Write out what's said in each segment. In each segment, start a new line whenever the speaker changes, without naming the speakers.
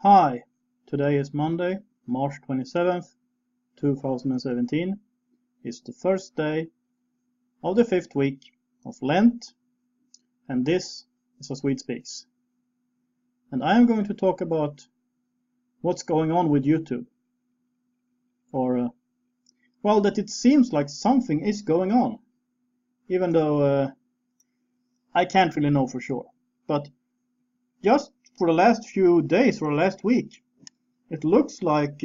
Hi, today is Monday, March 27th, 2017. It's the first day of the 5th week of Lent, and this is A Swede Speaks. And I am going to talk about what's going on with YouTube. Well, that it seems like something is going on, even though I can't really know for sure. But just for the last few days or last week, it looks like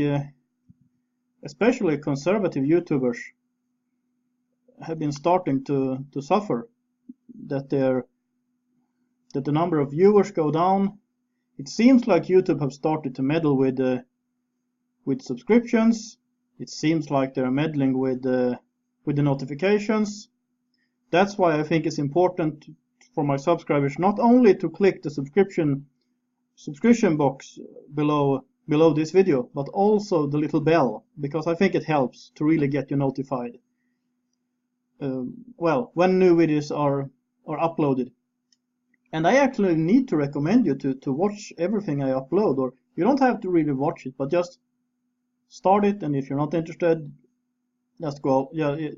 especially conservative YouTubers have been starting to suffer, that the number of viewers go down. It seems like YouTube have started to meddle with subscriptions. It seems like they're meddling with the notifications. That's why I think it's important for my subscribers not only to click the subscription box below this video, but also the little bell, because I think it helps to really get you notified when new videos are uploaded. And I actually need to recommend you to watch everything I upload, or you don't have to really watch it, but just start it, and if you're not interested, just go,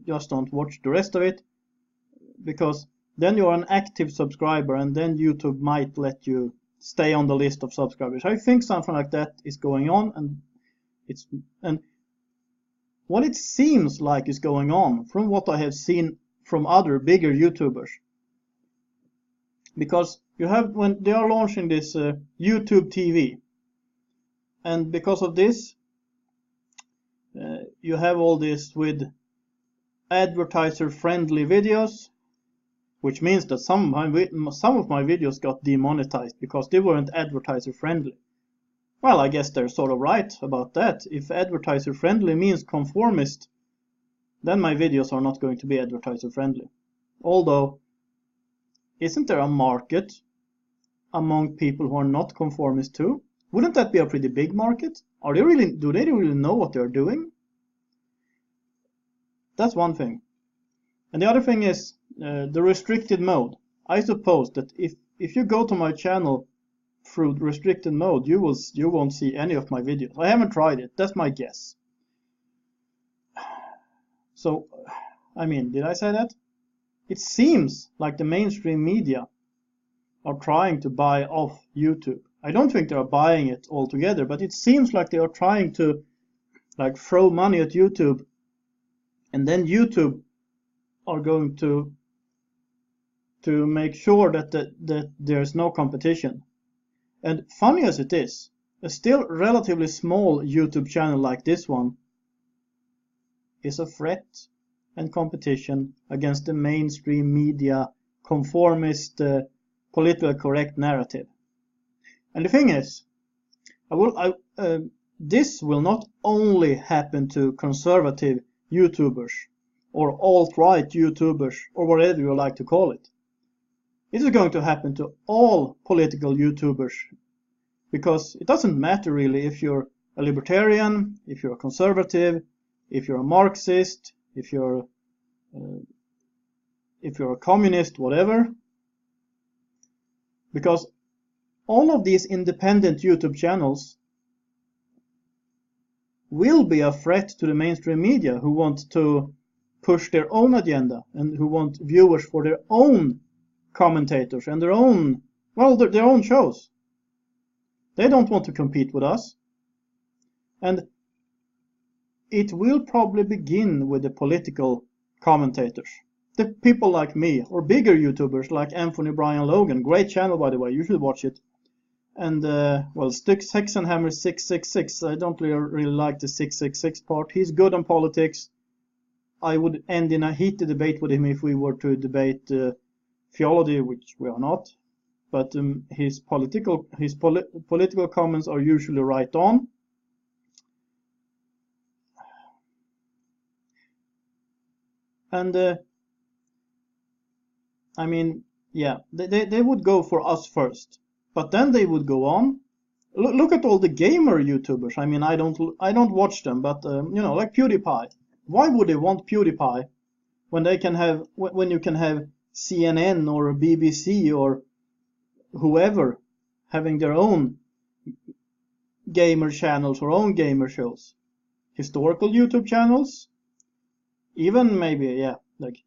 just don't watch the rest of it, because then you're an active subscriber, and then YouTube might let you stay on the list of subscribers. I think something like that is going on, and what it seems like is going on from what I have seen from other bigger YouTubers, because you have, when they are launching this YouTube TV, and because of this you have all this with advertiser friendly videos, which means that some of my videos got demonetized because they weren't advertiser friendly. Well, I guess they're sort of right about that. If advertiser friendly means conformist, then my videos are not going to be advertiser friendly. Although, isn't there a market among people who are not conformist too? Wouldn't that be a pretty big market? Do they really know what they're doing? That's one thing. And the other thing is the restricted mode. I suppose that if you go to my channel through restricted mode, you won't see any of my videos. I haven't tried it. That's my guess. So, I mean, did I say that? It seems like the mainstream media are trying to buy off YouTube. I don't think they are buying it altogether, but it seems like they are trying to throw money at YouTube, and then YouTube are going to make sure that there's no competition. And funny as it is, a still relatively small YouTube channel like this one is a threat and competition against the mainstream media conformist political correct narrative. And the thing is, this will not only happen to conservative YouTubers or alt-right YouTubers, or whatever you like to call it. It is going to happen to all political YouTubers, because it doesn't matter really if you're a libertarian, if you're a conservative, if you're a Marxist, if you're a communist, whatever, because all of these independent YouTube channels will be a threat to the mainstream media, who want to push their own agenda and who want viewers for their own commentators and their own shows. They don't want to compete with us. And it will probably begin with the political commentators. The people like me, or bigger YouTubers like Anthony Brian Logan. Great channel, by the way, you should watch it. And Styx Hexenhammer 666. I don't really like the 666 part. He's good on politics. I would end in a heated debate with him if we were to debate theology, which we are not. But his political comments are usually right on. And I mean, yeah, they would go for us first, but then they would go on. Look at all the gamer YouTubers. I mean, I don't watch them, but like PewDiePie. Why would they want PewDiePie when you can have CNN or BBC or whoever having their own gamer channels or own gamer shows, historical YouTube channels, even maybe, yeah, like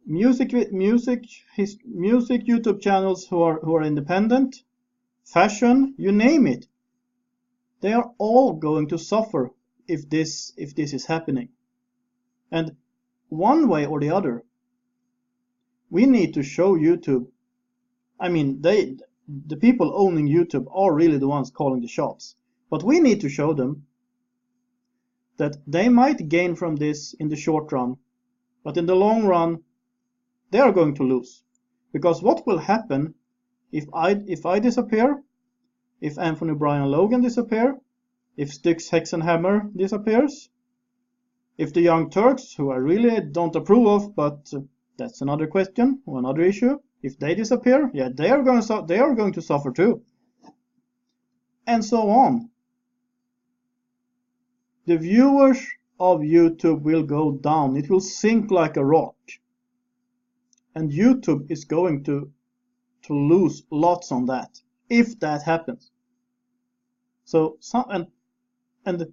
music YouTube channels who are independent, fashion, you name it. They are all going to suffer if this is happening. And one way or the other, we need to show YouTube. I mean, the people owning YouTube are really the ones calling the shots. But we need to show them that they might gain from this in the short run, but in the long run, they are going to lose. Because what will happen if I disappear, if Anthony Bryan Logan disappear, if Styx Hexenhammer disappears, if the Young Turks, who I really don't approve of, but that's another question or another issue, if they disappear, yeah, they are going to suffer too, and so on. The viewers of YouTube will go down. It will sink like a rock, and YouTube is going to lose lots on that if that happens. So and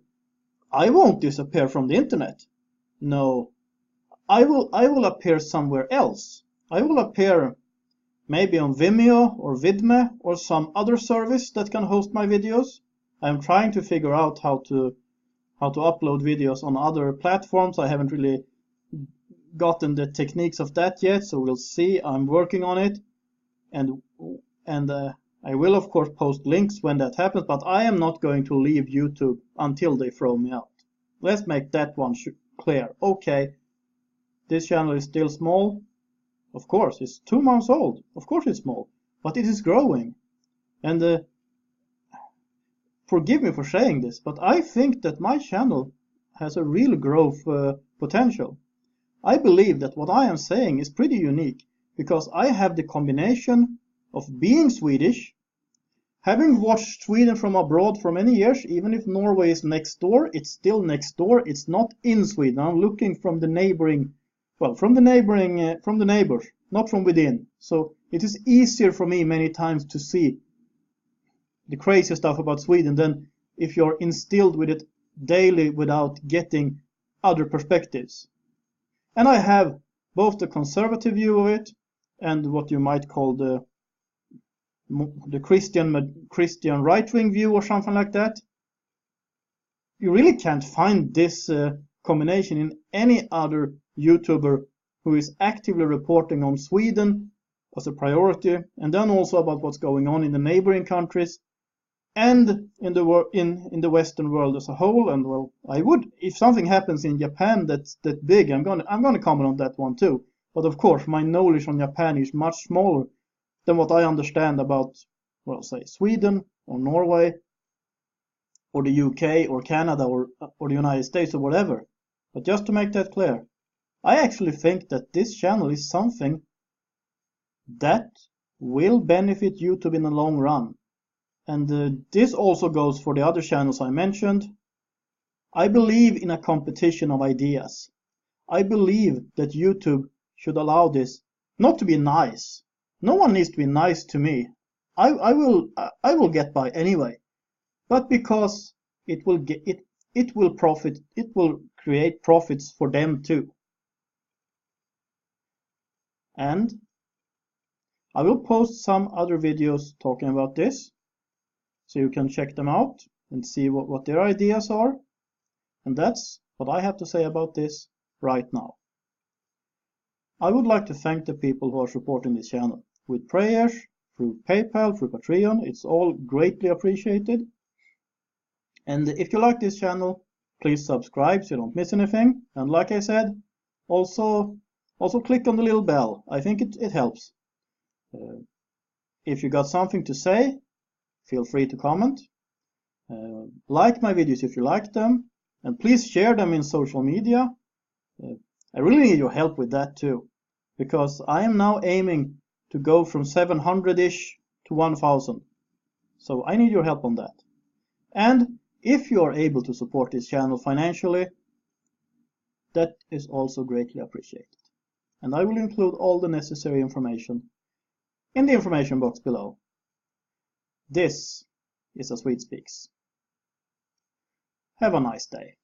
I won't disappear from the internet. No, I will appear somewhere else. I will appear maybe on Vimeo or Vidme or some other service that can host my videos. I'm trying to figure out how to upload videos on other platforms. I haven't really gotten the techniques of that yet, so we'll see. I'm working on it, and I will of course post links when that happens, but I am not going to leave YouTube until they throw me out. Let's make that one clear. Okay, this channel is still small. Of course, it's 2 months old. Of course it's small, but it is growing. And forgive me for saying this, but I think that my channel has a real growth potential. I believe that what I am saying is pretty unique because I have the combination of being Swedish, having watched Sweden from abroad for many years. Even if Norway is next door, it's still next door. It's not in Sweden. I'm looking from the neighboring, from the neighbors, not from within. So it is easier for me many times to see the crazy stuff about Sweden than if you're instilled with it daily without getting other perspectives. And I have both the conservative view of it and what you might call the Christian right-wing view or something like that. You really can't find this combination in any other YouTuber who is actively reporting on Sweden as a priority, and then also about what's going on in the neighboring countries and in the Western world as a whole. And well, I would, if something happens in Japan that's that big, I'm gonna comment on that one too. But of course, my knowledge on Japan is much smaller than what I understand about, well, say Sweden or Norway or the UK or Canada or the United States or whatever. But just to make that clear, I actually think that this channel is something that will benefit YouTube in the long run. And this also goes for the other channels I mentioned. I believe in a competition of ideas. I believe that YouTube should allow this not to be nice. No one needs to be nice to me. I will get by anyway. But because it will create profits for them too. And I will post some other videos talking about this, so you can check them out and see what their ideas are. And that's what I have to say about this right now. I would like to thank the people who are supporting this channel with prayers, through PayPal, through Patreon. It's all greatly appreciated. And if you like this channel, please subscribe so you don't miss anything. And like I said, also click on the little bell. I think it helps. If you got something to say, feel free to comment. Like my videos if you like them, and please share them in social media. I really need your help with that too, because I am now aiming to go from 700-ish to 1,000. So I need your help on that. And if you are able to support this channel financially, that is also greatly appreciated. And I will include all the necessary information in the information box below. This is a Swede speaks. Have a nice day.